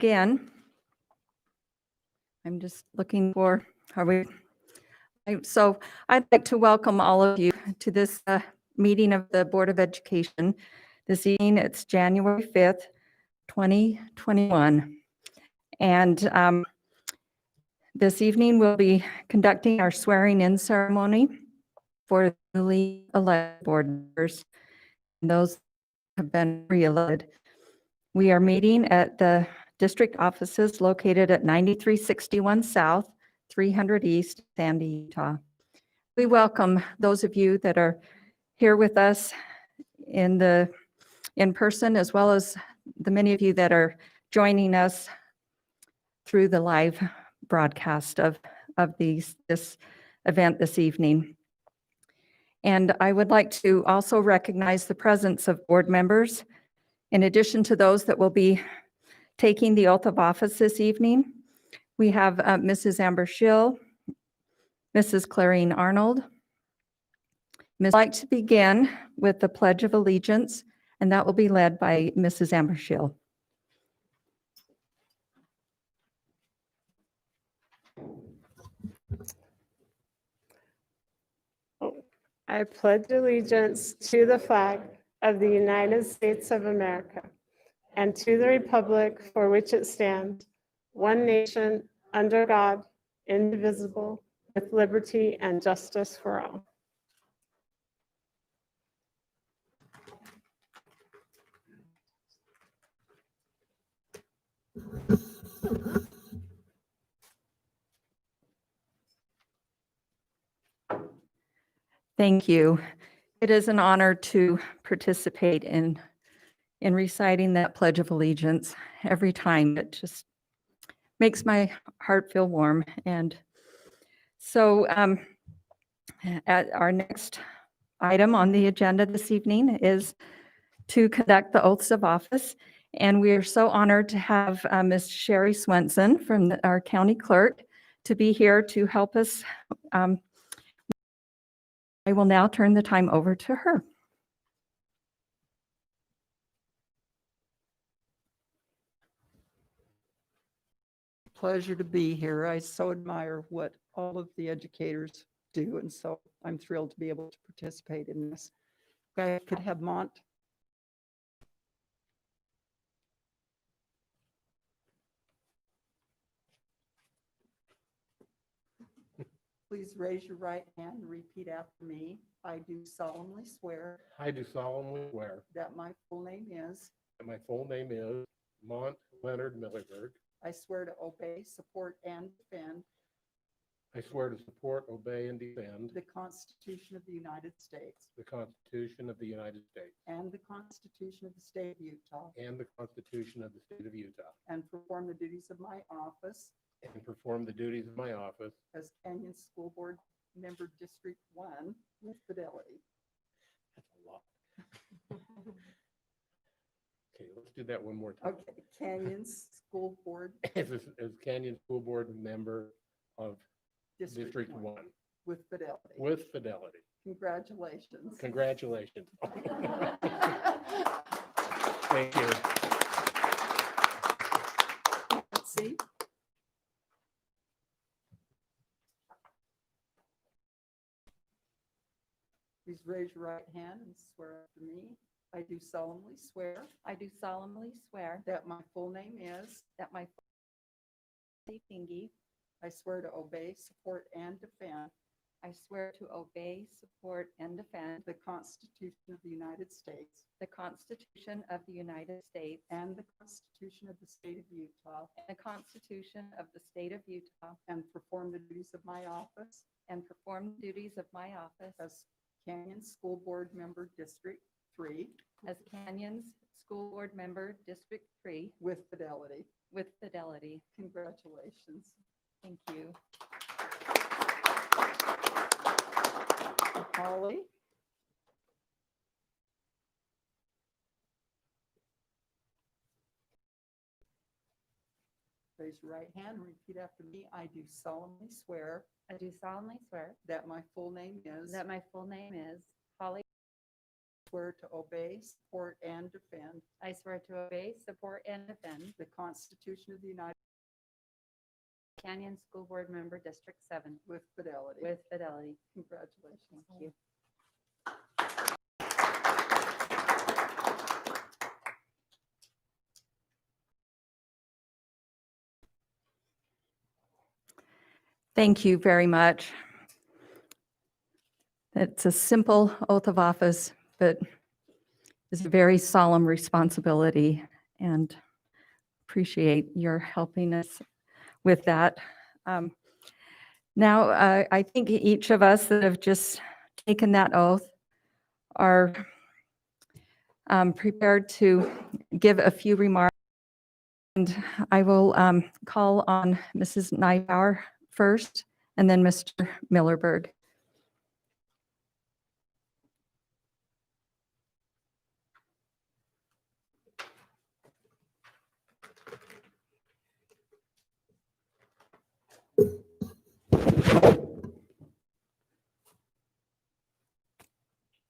again. I'm just looking for, so I'd like to welcome all of you to this meeting of the Board of Education. This evening, it's January 5th, 2021. And this evening, we'll be conducting our swearing-in ceremony for newly elected board members, and those who have been re-elected. We are meeting at the district offices located at 9361 South, 300 East, Sandy, Utah. We welcome those of you that are here with us in person, as well as the many of you that are joining us through the live broadcast of this event this evening. And I would like to also recognize the presence of board members. In addition to those that will be taking the oath of office this evening, we have Mrs. Amber Schill, Mrs. Clarine Arnold. I'd like to begin with the Pledge of Allegiance, and that will be led by Mrs. Amber Schill. I pledge allegiance to the flag of the United States of America and to the republic for which it stands, one nation, under God, indivisible, with liberty and justice for all. Thank you. It is an honor to participate in reciting that Pledge of Allegiance every time. It just makes my heart feel warm. And so at our next item on the agenda this evening is to conduct the oaths of office. And we are so honored to have Ms. Sherry Swenson from our county clerk to be here to help us. I will now turn the time over to her. Pleasure to be here. I so admire what all of the educators do, and so I'm thrilled to be able to participate in this. I could have Mont. Please raise your right hand and repeat after me. I do solemnly swear I do solemnly swear that my full name is, that my full name is Mont Leonard Millerberg. I swear to obey, support, and defend I swear to support, obey, and defend the Constitution of the United States the Constitution of the United States and the Constitution of the State of Utah, and the Constitution of the State of Utah, and perform the duties of my office and perform the duties of my office as Canyon School Board Member District 1 with fidelity. That's a lot. Okay, let's do that one more time. Okay, Canyon School Board As Canyon School Board member of District 1 with fidelity. with fidelity. Congratulations. Congratulations. Thank you. Let's see. Please raise your right hand and swear after me. I do solemnly swear I do solemnly swear that my full name is, that my Fingy, I swear to obey, support, and defend I swear to obey, support, and defend the Constitution of the United States the Constitution of the United States and the Constitution of the State of Utah, and the Constitution of the State of Utah, and perform the duties of my office and perform the duties of my office as Canyon School Board Member District 3 as Canyon's School Board Member, District 3, with fidelity. with fidelity. Congratulations. Thank you. Holly. Raise your right hand and repeat after me. I do solemnly swear I do solemnly swear that my full name is that my full name is Holly swear to obey, support, and defend I swear to obey, support, and defend the Constitution of the United Canyon School Board Member District 7 with fidelity. with fidelity. Congratulations. Thank you. Thank you very much. It's a simple oath of office, but it's a very solemn responsibility, and appreciate your helping us with that. Now, I think each of us that have just taken that oath are prepared to give a few remarks. And I will call on Mrs. Neibauer first, and then Mr. Millerberg.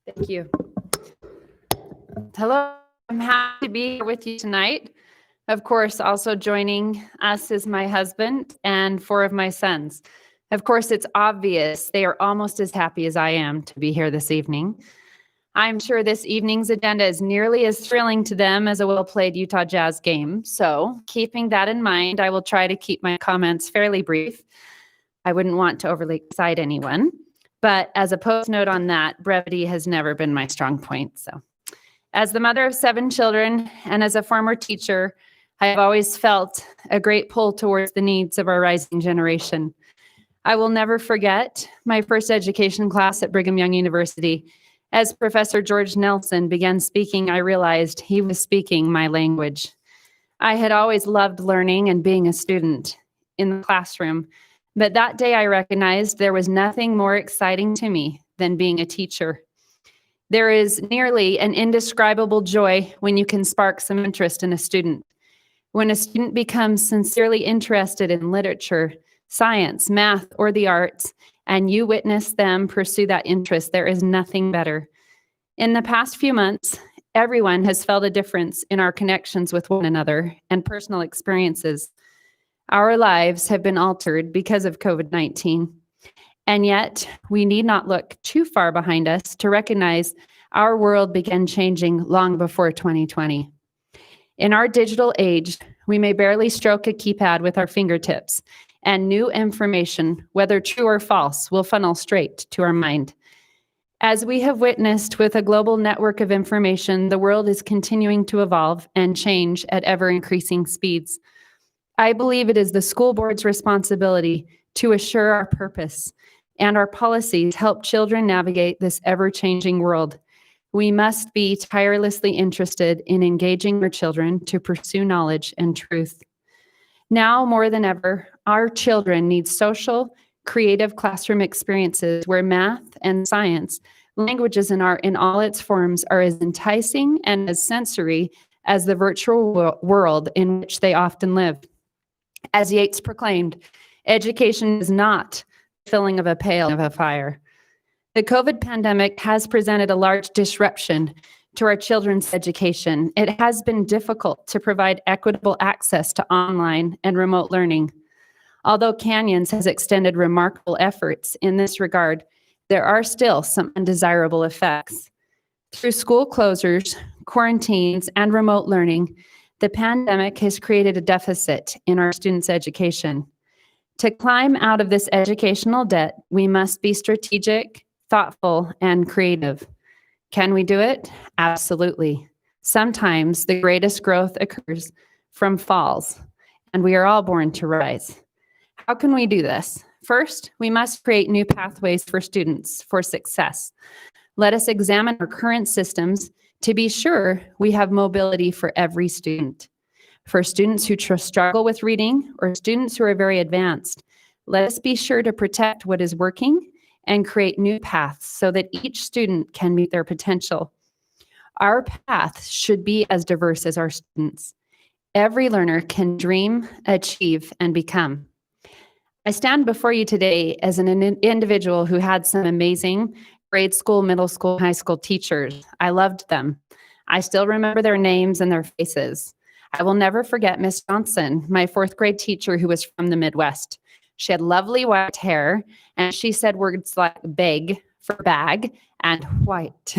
Thank you. Hello, I'm happy to be here with you tonight. Of course, also joining us is my husband and 4 of my sons. Of course, it's obvious they are almost as happy as I am to be here this evening. I'm sure this evening's agenda is nearly as thrilling to them as a well-played Utah Jazz game. So keeping that in mind, I will try to keep my comments fairly brief. I wouldn't want to overly excite anyone. But as a post note on that, brevity has never been my strong point. So as the mother of 7 children and as a former teacher, I have always felt a great pull towards the needs of our rising generation. I will never forget my first education class at Brigham Young University. As Professor George Nelson began speaking, I realized he was speaking my language. I had always loved learning and being a student in the classroom. But that day I recognized there was nothing more exciting to me than being a teacher. There is nearly an indescribable joy when you can spark some interest in a student. When a student becomes sincerely interested in literature, science, math, or the arts, and you witness them pursue that interest, there is nothing better. In the past few months, everyone has felt a difference in our connections with one another and personal experiences. Our lives have been altered because of COVID-19. And yet, we need not look too far behind us to recognize our world began changing long before 2020. In our digital age, we may barely stroke a keypad with our fingertips, and new information, whether true or false, will funnel straight to our mind. As we have witnessed with a global network of information, the world is continuing to evolve and change at ever-increasing speeds. I believe it is the school board's responsibility to assure our purpose and our policies help children navigate this ever-changing world. We must be tirelessly interested in engaging our children to pursue knowledge and truth. Now more than ever, our children need social, creative classroom experiences where math and science, languages and art in all its forms are as enticing and as sensory as the virtual world in which they often live. As Yeats proclaimed, education is not filling of a pail of a fire. The COVID pandemic has presented a large disruption to our children's education. It has been difficult to provide equitable access to online and remote learning. Although Canyons has extended remarkable efforts in this regard, there are still some undesirable effects. Through school closures, quarantines, and remote learning, the pandemic has created a deficit in our students' education. To climb out of this educational debt, we must be strategic, thoughtful, and creative. Can we do it? Absolutely. Sometimes the greatest growth occurs from falls, and we are all born to rise. How can we do this? First, we must create new pathways for students for success. Let us examine our current systems to be sure we have mobility for every student. For students who struggle with reading or students who are very advanced, let us be sure to protect what is working and create new paths so that each student can meet their potential. Our path should be as diverse as our students. Every learner can dream, achieve, and become. I stand before you today as an individual who had some amazing grade school, middle school, high school teachers. I loved them. I still remember their names and their faces. I will never forget Miss Johnson, my fourth grade teacher who was from the Midwest. She had lovely white hair, and she said words like big for bag and white.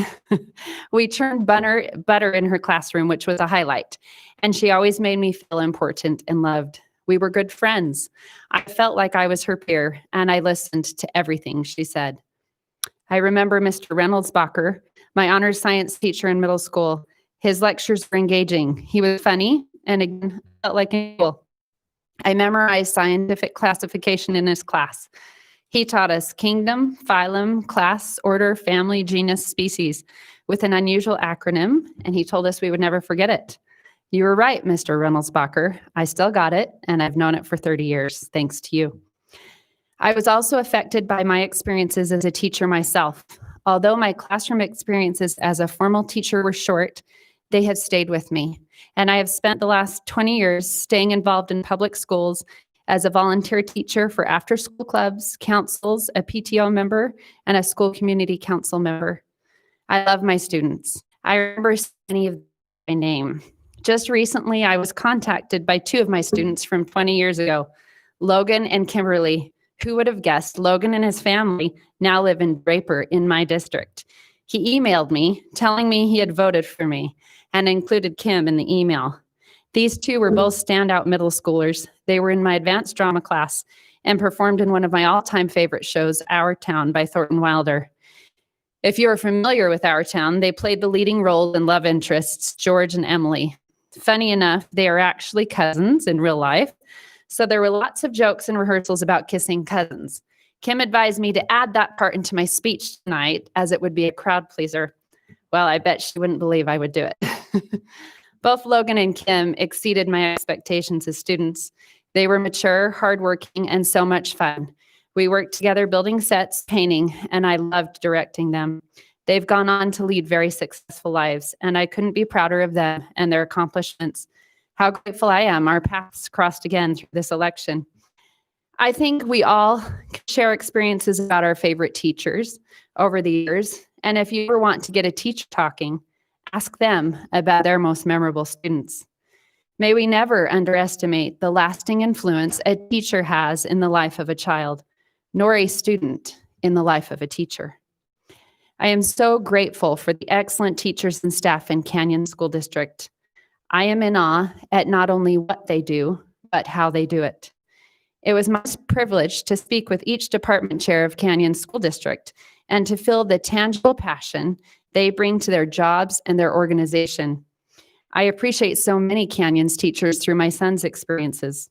We churned butter in her classroom, which was a highlight, and she always made me feel important and loved. We were good friends. I felt like I was her peer, and I listened to everything she said. I remember Mr. Reynolds-Bacher, my honors science teacher in middle school. His lectures were engaging. He was funny and again felt like an equal. I memorized scientific classification in his class. He taught us kingdom, phylum, class, order, family, genus, species with an unusual acronym, and he told us we would never forget it. You were right, Mr. Reynolds-Bacher. I still got it, and I've known it for 30 years, thanks to you. I was also affected by my experiences as a teacher myself. Although my classroom experiences as a formal teacher were short, they have stayed with me. And I have spent the last 20 years staying involved in public schools as a volunteer teacher for after-school clubs, councils, a PTO member, and a school community council member. I love my students. I remember many of them by name. Just recently, I was contacted by two of my students from 20 years ago, Logan and Kimberly. Who would have guessed Logan and his family now live in Draper in my district? He emailed me telling me he had voted for me and included Kim in the email. These two were both standout middle schoolers. They were in my advanced drama class and performed in one of my all-time favorite shows, Our Town by Thornton Wilder. If you are familiar with Our Town, they played the leading role in love interests, George and Emily. Funny enough, they are actually cousins in real life. So there were lots of jokes and rehearsals about kissing cousins. Kim advised me to add that part into my speech tonight as it would be a crowd pleaser. Well, I bet she wouldn't believe I would do it. Both Logan and Kim exceeded my expectations as students. They were mature, hardworking, and so much fun. We worked together building sets, painting, and I loved directing them. They've gone on to lead very successful lives, and I couldn't be prouder of them and their accomplishments. How grateful I am our paths crossed again through this election. I think we all share experiences about our favorite teachers over the years. And if you ever want to get a teacher talking, ask them about their most memorable students. May we never underestimate the lasting influence a teacher has in the life of a child, nor a student in the life of a teacher. I am so grateful for the excellent teachers and staff in Canyon School District. I am in awe at not only what they do, but how they do it. It was my privilege to speak with each department chair of Canyon School District and to feel the tangible passion they bring to their jobs and their organization. I appreciate so many Canyon's teachers through my son's experiences.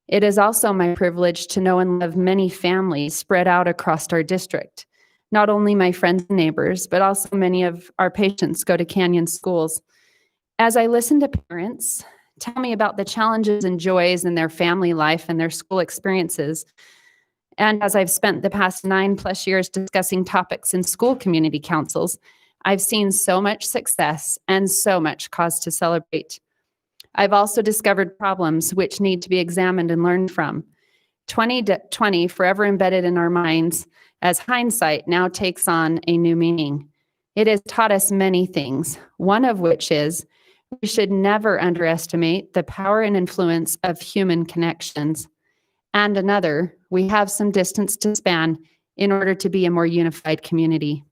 It is also my privilege to know and love many families spread out across our district. Not only my friends and neighbors, but also many of our patients go to Canyon schools. As I listen to parents tell me about the challenges and joys in their family life and their school experiences, and as I've spent the past 9+ years discussing topics in school community councils, I've seen so much success and so much cause to celebrate. I've also discovered problems which need to be examined and learned from. 2020 forever embedded in our minds as hindsight now takes on a new meaning. It has taught us many things, one of which is we should never underestimate the power and influence of human connections. And another, we have some distance to span in order to be a more unified community.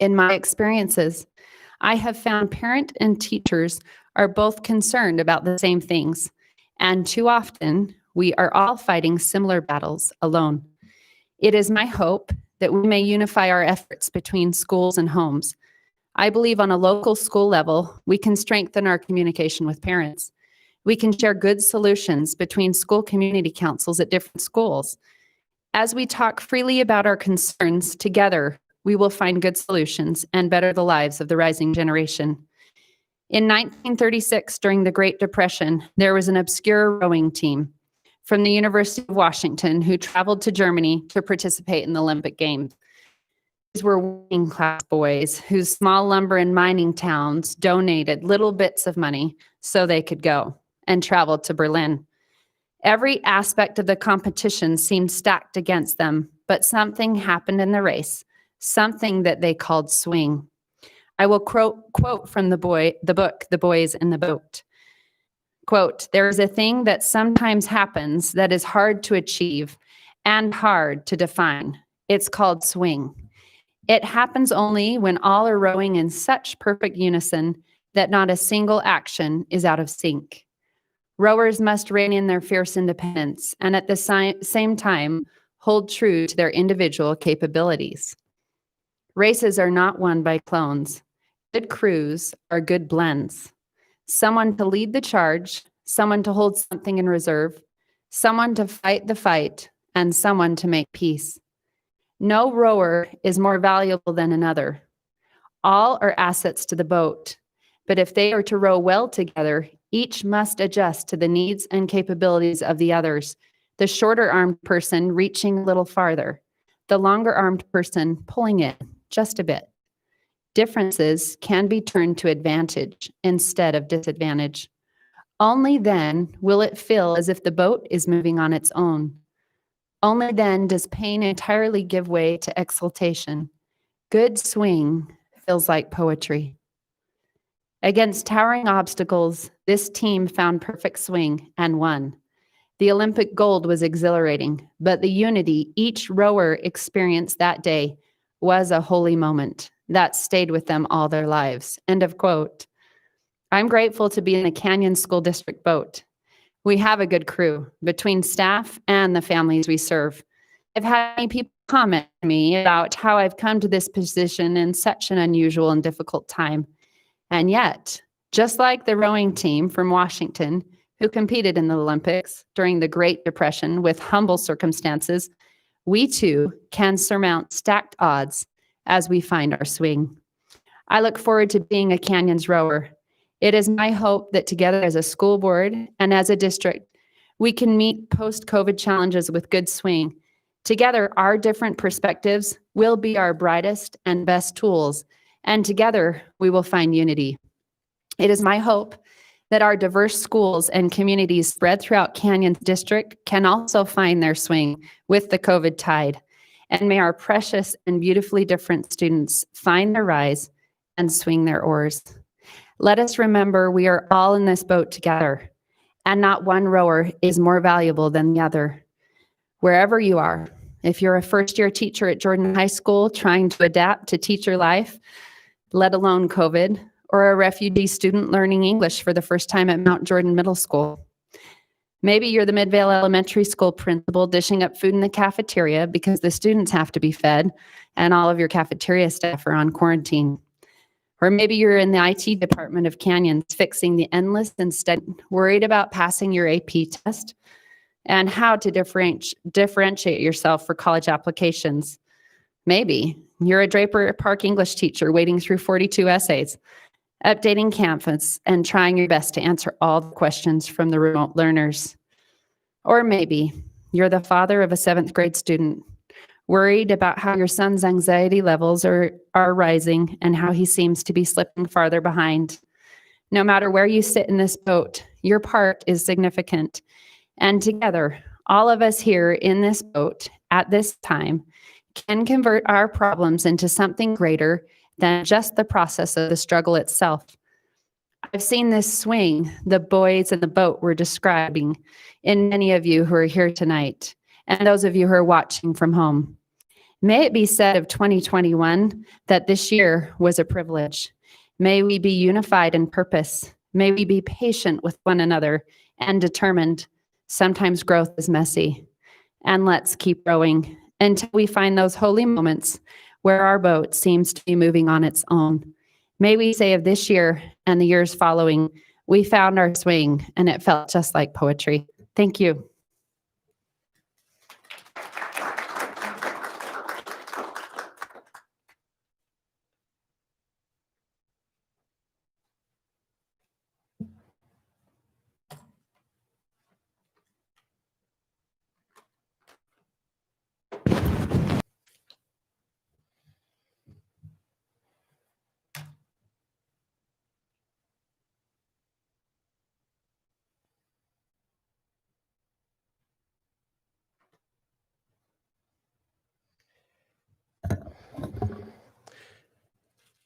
In my experiences, I have found parents and teachers are both concerned about the same things. And too often, we are all fighting similar battles alone. It is my hope that we may unify our efforts between schools and homes. I believe on a local school level, we can strengthen our communication with parents. We can share good solutions between school community councils at different schools. As we talk freely about our concerns together, we will find good solutions and better the lives of the rising generation. In 1936, during the Great Depression, there was an obscure rowing team from the University of Washington who traveled to Germany to participate in the Olympic Games. These were working class boys whose small lumber and mining towns donated little bits of money so they could go and travel to Berlin. Every aspect of the competition seemed stacked against them, but something happened in the race. something that they called swing. I will quote from the book, The Boys in the Boat. Quote, "There is a thing that sometimes happens that is hard to achieve and hard to define. It's called swing. It happens only when all are rowing in such perfect unison that not a single action is out of sync. Rowers must rein in their fierce independence and at the same time hold true to their individual capabilities. Races are not won by clones. Good crews are good blends. Someone to lead the charge, someone to hold something in reserve, someone to fight the fight, and someone to make peace. No rower is more valuable than another. All are assets to the boat, but if they are to row well together, each must adjust to the needs and capabilities of the others, the shorter-armed person reaching a little farther, the longer-armed person pulling it just a bit. Differences can be turned to advantage instead of disadvantage. Only then will it feel as if the boat is moving on its own. Only then does pain entirely give way to exultation. Good swing feels like poetry. Against towering obstacles, this team found perfect swing and won. The Olympic gold was exhilarating, but the unity each rower experienced that day was a holy moment that stayed with them all their lives. End of quote. I'm grateful to be in the Canyon School District boat. We have a good crew between staff and the families we serve. I've had many people comment to me about how I've come to this position in such an unusual and difficult time. And yet, just like the rowing team from Washington, who competed in the Olympics during the Great Depression with humble circumstances, we too can surmount stacked odds as we find our swing. I look forward to being a Canyons rower. It is my hope that together as a school board and as a district, we can meet post-COVID challenges with good swing. Together, our different perspectives will be our brightest and best tools, and together we will find unity. It is my hope that our diverse schools and communities spread throughout Canyons District can also find their swing with the COVID tide. And may our precious and beautifully different students find their rise and swing their oars. Let us remember we are all in this boat together, and not one rower is more valuable than the other. Wherever you are, if you're a first-year teacher at Jordan High School trying to adapt to teacher life, let alone COVID, or a refugee student learning English for the first time at Mount Jordan Middle School. Maybe you're the Midvale Elementary School principal dishing up food in the cafeteria because the students have to be fed and all of your cafeteria staff are on quarantine. Or maybe you're in the IT department of Canyons fixing the endless instead worried about passing your AP test and how to differentiate yourself for college applications. Maybe you're a Draper Park English teacher wading through 42 essays, updating Canvas, and trying your best to answer all the questions from the remote learners. Or maybe you're the father of a 7th grade student, worried about how your son's anxiety levels are rising and how he seems to be slipping farther behind. No matter where you sit in this boat, your part is significant. And together, all of us here in this boat at this time can convert our problems into something greater than just the process of the struggle itself. I've seen this swing the boys in the boat were describing in many of you who are here tonight, and those of you who are watching from home. May it be said of 2021 that this year was a privilege. May we be unified in purpose. May we be patient with one another and determined. Sometimes growth is messy. And let's keep rowing until we find those holy moments where our boat seems to be moving on its own. May we say of this year and the years following, we found our swing and it felt just like poetry. Thank you.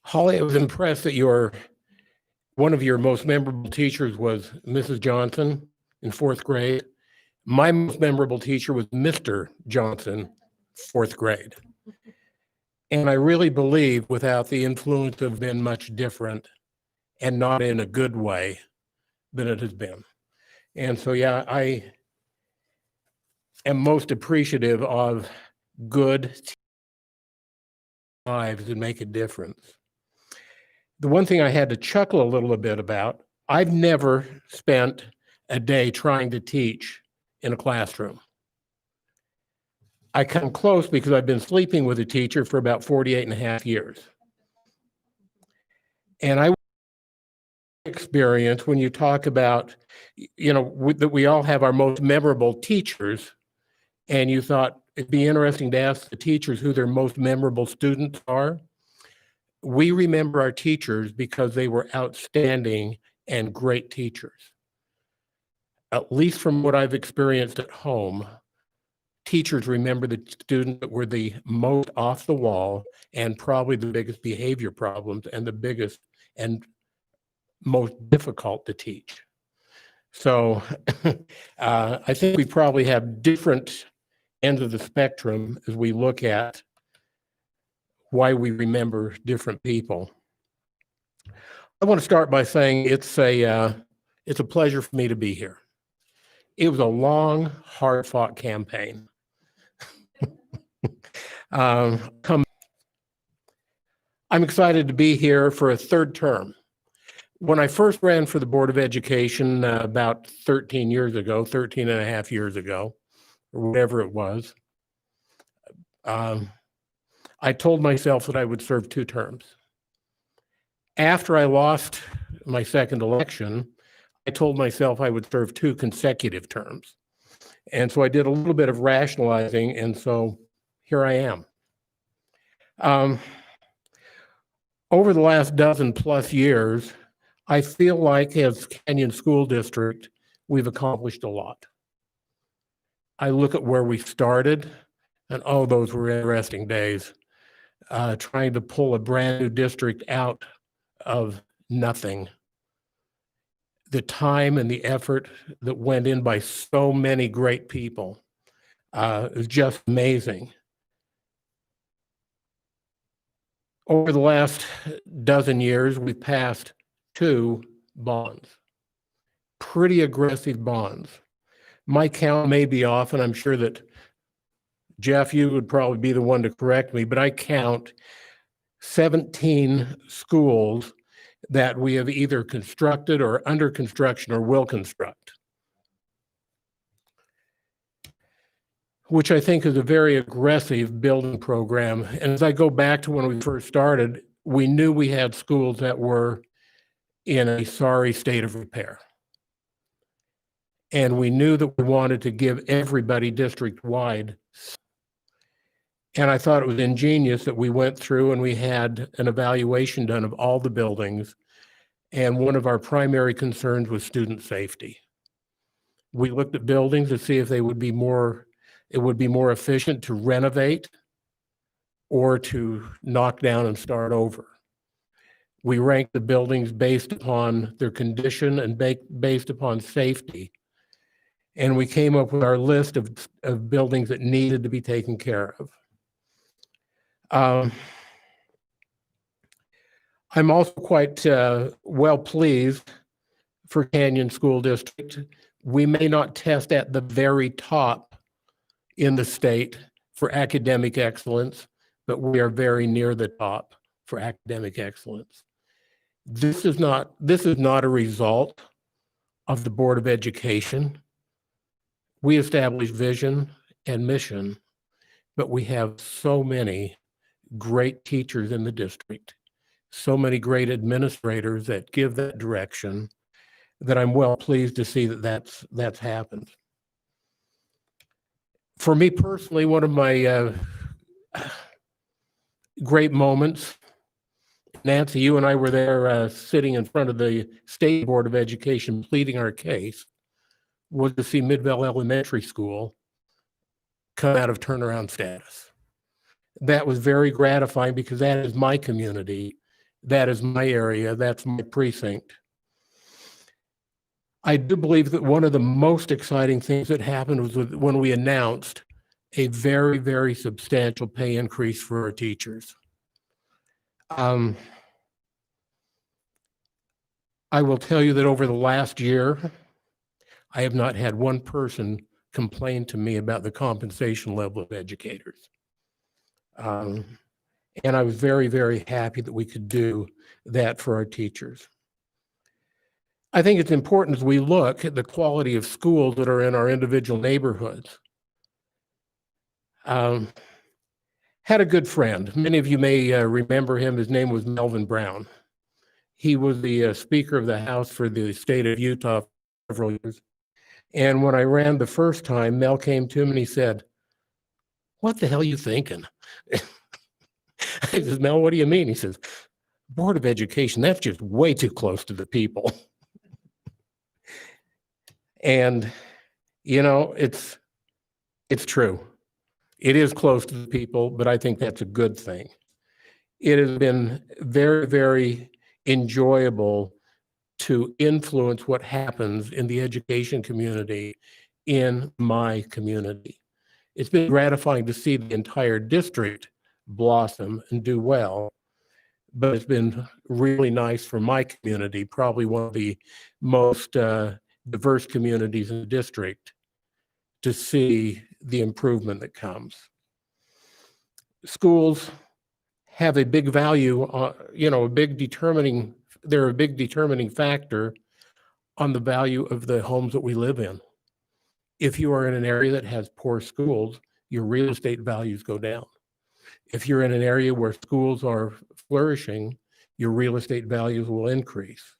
Holly, I was impressed that one of your most memorable teachers was Mrs. Johnson in fourth grade. My most memorable teacher was Mr. Johnson, fourth grade. And I really believe without the influence have been much different, and not in a good way, than it has been. And so, yeah, I am most appreciative of good lives that make a difference. The one thing I had to chuckle a little bit about, I've never spent a day trying to teach in a classroom. I come close because I've been sleeping with a teacher for about 48 and a half years. And I experience when you talk about, that we all have our most memorable teachers, and you thought it'd be interesting to ask the teachers who their most memorable students are. We remember our teachers because they were outstanding and great teachers. At least from what I've experienced at home, teachers remember the students that were the most off the wall and probably the biggest behavior problems and the biggest and most difficult to teach. So I think we probably have different ends of the spectrum as we look at why we remember different people. I want to start by saying it's a pleasure for me to be here. It was a long, hard-fought campaign. I'm excited to be here for a third term. When I first ran for the Board of Education about 13 and a half years ago, or whatever it was, I told myself that I would serve 2 terms. After I lost my second election, I told myself I would serve 2 consecutive terms. And so I did a little bit of rationalizing, and so here I am. Over the last dozen plus years, I feel like as Canyon School District, we've accomplished a lot. I look at where we started, and oh, those were interesting days. Trying to pull a brand new district out of nothing. The time and the effort that went in by so many great people is just amazing. Over the last dozen years, we've passed 2 bonds, pretty aggressive bonds. My count may be off, and I'm sure that Jeff, you would probably be the one to correct me, but I count 17 schools that we have either constructed or under construction or will construct, which I think is a very aggressive building program. And as I go back to when we first started, we knew we had schools that were in a sorry state of repair. And we knew that we wanted to give everybody district-wide. And I thought it was ingenious that we went through and we had an evaluation done of all the buildings. And one of our primary concerns was student safety. We looked at buildings to see if it would be more efficient to renovate or to knock down and start over. We ranked the buildings based upon their condition and based upon safety. And we came up with our list of buildings that needed to be taken care of. I'm also quite well pleased for Canyon School District. We may not test at the very top in the state for academic excellence, but we are very near the top for academic excellence. This is not a result of the Board of Education. We establish vision and mission, but we have so many great teachers in the district, so many great administrators that give that direction, that I'm well pleased to see that that's happened. For me personally, one of my great moments, Nancy, you and I were there sitting in front of the State Board of Education pleading our case, was to see Midvale Elementary School come out of turnaround status. That was very gratifying because that is my community, That is my area. That's my precinct. I do believe that one of the most exciting things that happened was when we announced a very, very substantial pay increase for our teachers. I will tell you that over the last year, I have not had one person complain to me about the compensation level of educators. And I was very, very happy that we could do that for our teachers. I think it's important as we look at the quality of schools that are in our individual neighborhoods. Had a good friend. Many of you may remember him. His name was Melvin Brown. He was the Speaker of the House for the state of Utah for several years. And when I ran the first time, Mel came to him and he said, "What the hell are you thinking?" I said, "Mel, what do you mean?" He says, "Board of Education, that's just way too close to the people." And, you know, it's true. It is close to the people, but I think that's a good thing. It has been very, very enjoyable to influence what happens in the education community in my community. It's been gratifying to see the entire district blossom and do well, but it's been really nice for my community, probably one of the most diverse communities in the district, to see the improvement that comes. Schools have a big value, they're a big determining factor on the value of the homes that we live in. If you are in an area that has poor schools, your real estate values go down. If you're in an area where schools are flourishing, your real estate values will increase.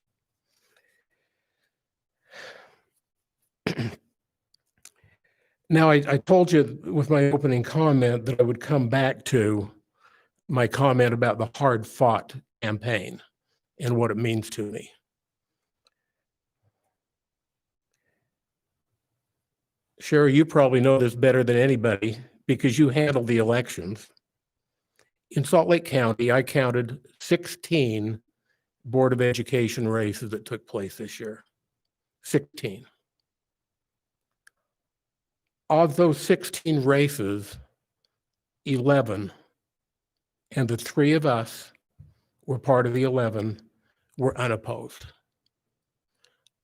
Now, I told you with my opening comment that I would come back to my comment about the hard-fought campaign and what it means to me. Sherry, you probably know this better than anybody because you handled the elections. In Salt Lake County, I counted 16 Board of Education races that took place this year. 16. Of those 16 races, 11, and the 3 of us were part of the 11, were unopposed.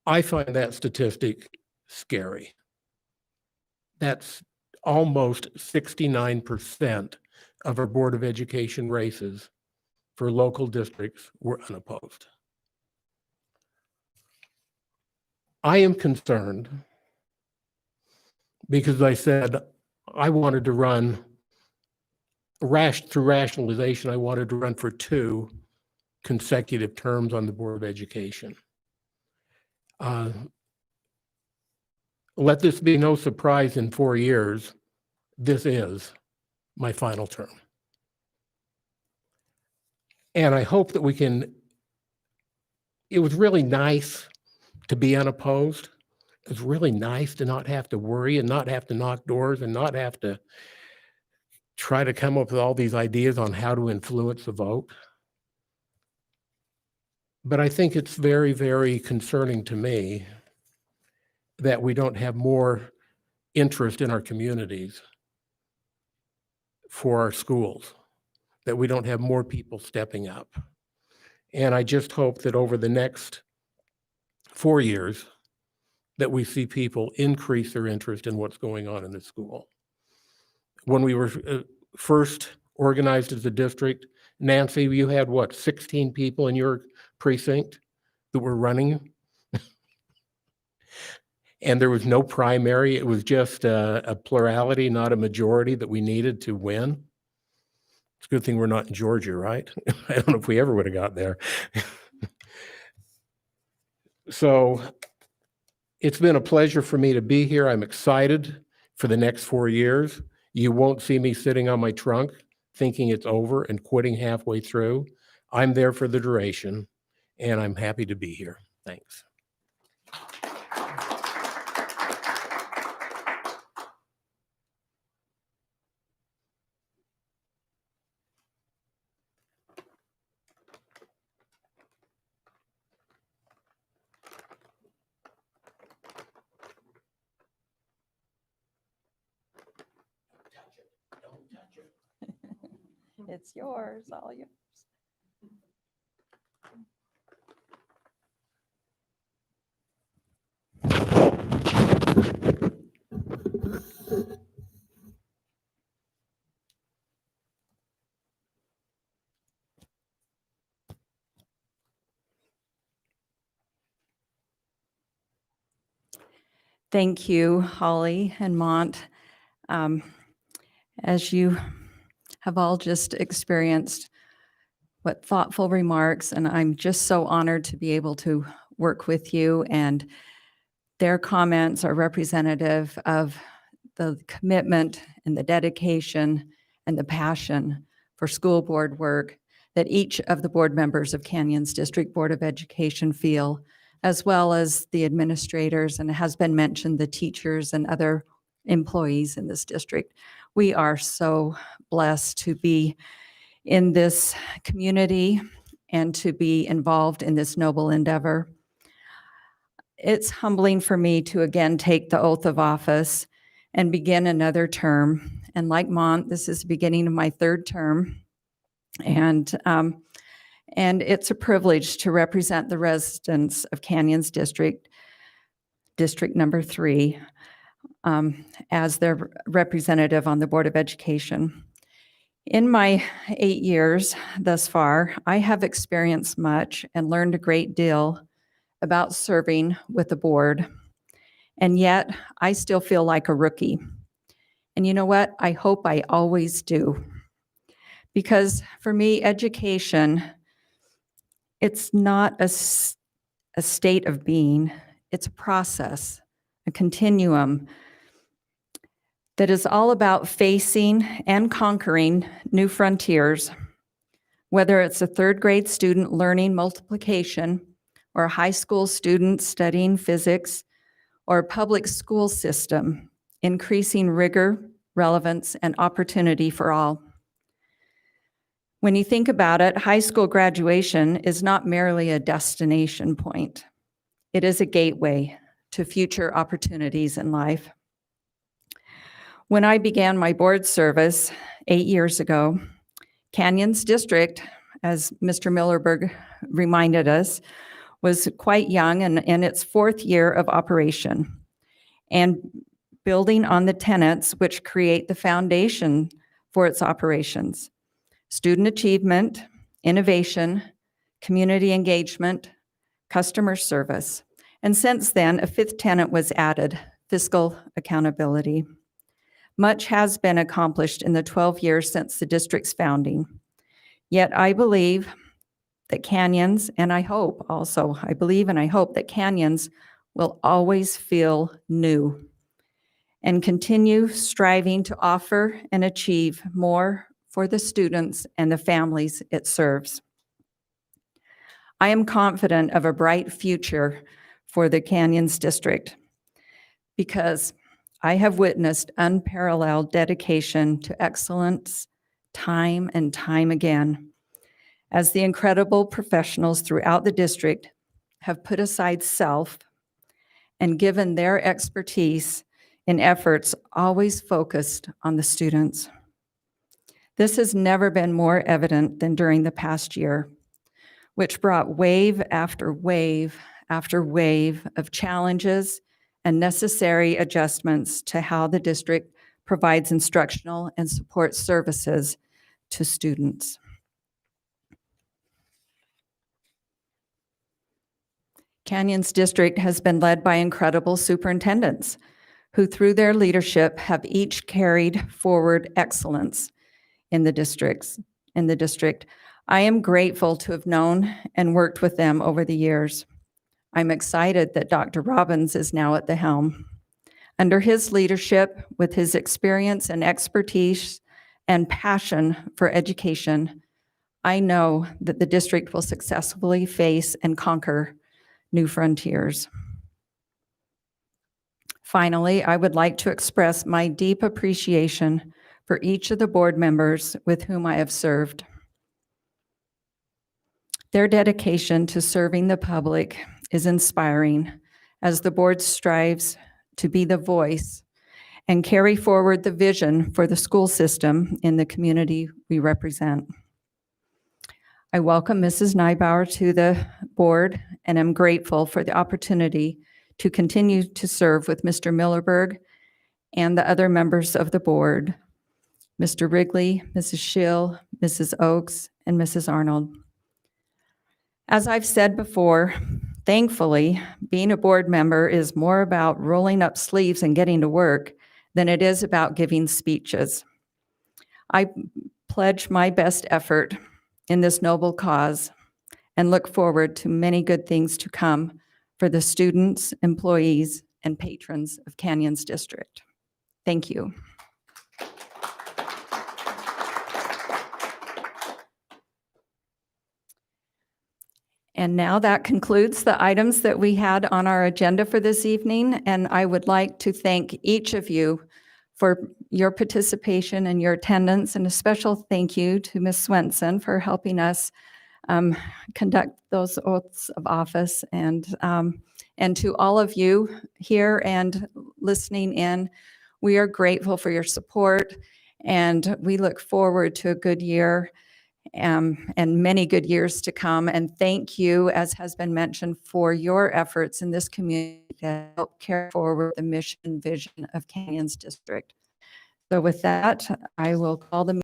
I find that statistic scary. That's almost 69% of our Board of Education races for local districts were unopposed. I am concerned because I said I wanted to run through rationalization. I wanted to run for 2 consecutive terms on the Board of Education. Let this be no surprise, in 4 years, this is my final term. And I hope that we can, it was really nice to be unopposed. It was really nice to not have to worry and not have to knock doors and not have to try to come up with all these ideas on how to influence the vote. But I think it's very, very concerning to me that we don't have more interest in our communities for our schools, that we don't have more people stepping up. And I just hope that over the next 4 years, that we see people increase their interest in what's going on in the school. When we were first organized as a district, Nancy, you had what, 16 people in your precinct that were running? And there was no primary. It was just a plurality, not a majority that we needed to win. It's a good thing we're not in Georgia, right? I don't know if we ever would have got there. So it's been a pleasure for me to be here. I'm excited for the next 4 years. You won't see me sitting on my trunk thinking it's over and quitting halfway through. I'm there for the duration, and I'm happy to be here. Thanks. It's yours, all yours. Thank you, Holly and Mont. Um, As you have all just experienced, what thoughtful remarks, and I'm just so honored to be able to work with you, and their comments are representative of the commitment and the dedication and the passion for school board work that each of the board members of Canyons District Board of Education feel, as well as the administrators, and it has been mentioned, the teachers and other employees in this district. We are so blessed to be in this community and to be involved in this noble endeavor. It's humbling for me to again take the oath of office and begin another term. And like Mont, this is the beginning of my third term. And it's a privilege to represent the residents of Canyons District, District Number 3, as their representative on the Board of Education. In my 8 years thus far, I have experienced much and learned a great deal about serving with the board. And yet, I still feel like a rookie. And you know what? I hope I always do. Because for me, education, it's not a state of being, it's a process, a continuum that is all about facing and conquering new frontiers, whether it's a third grade student learning multiplication, or a high school student studying physics, or a public school system increasing rigor, relevance, and opportunity for all. When you think about it, high school graduation is not merely a destination point. It is a gateway to future opportunities in life. When I began my board service 8 years ago, Canyons District, as Mr. Millerberg reminded us, was quite young and in its 4th year of operation, and building on the tenets which create the foundation for its operations: student achievement, innovation, community engagement, customer service. And since then, a 5th tenet was added: fiscal accountability. Much has been accomplished in the 12 years since the district's founding. Yet I believe that Canyons, and I hope also, I believe and I hope that Canyons will always feel new and continue striving to offer and achieve more for the students and the families it serves. I am confident of a bright future for the Canyons District because I have witnessed unparalleled dedication to excellence time and time again, as the incredible professionals throughout the district have put aside self and given their expertise in efforts always focused on the students. This has never been more evident than during the past year, which brought wave after wave after wave of challenges and necessary adjustments to how the district provides instructional and support services to students. Canyons District has been led by incredible superintendents who, through their leadership, have each carried forward excellence in the district. I am grateful to have known and worked with them over the years. I'm excited that Dr. Robbins is now at the helm. Under his leadership, with his experience and expertise and passion for education, I know that the district will successfully face and conquer new frontiers. Finally, I would like to express my deep appreciation for each of the board members with whom I have served. Their dedication to serving the public is inspiring as the board strives to be the voice and carry forward the vision for the school system in the community we represent. I welcome Mrs. Nybauer to the board and am grateful for the opportunity to continue to serve with Mr. Millerberg and the other members of the board, Mr. Wrigley, Mrs. Schill, Mrs. Oakes, and Mrs. Arnold. As I've said before, thankfully, being a board member is more about rolling up sleeves and getting to work than it is about giving speeches. I pledge my best effort in this noble cause and look forward to many good things to come for the students, employees, and patrons of Canyons District. Thank you. And now that concludes the items that we had on our agenda for this evening, and I would like to thank each of you for your participation and your attendance, and a special thank you to Ms. Swenson for helping us conduct those oaths of office, and to all of you here and listening in. We are grateful for your support, and we look forward to a good year and many good years to come. And thank you, as has been mentioned, for your efforts in this community to help carry forward the mission and vision of Canyons District. So with that, I will call the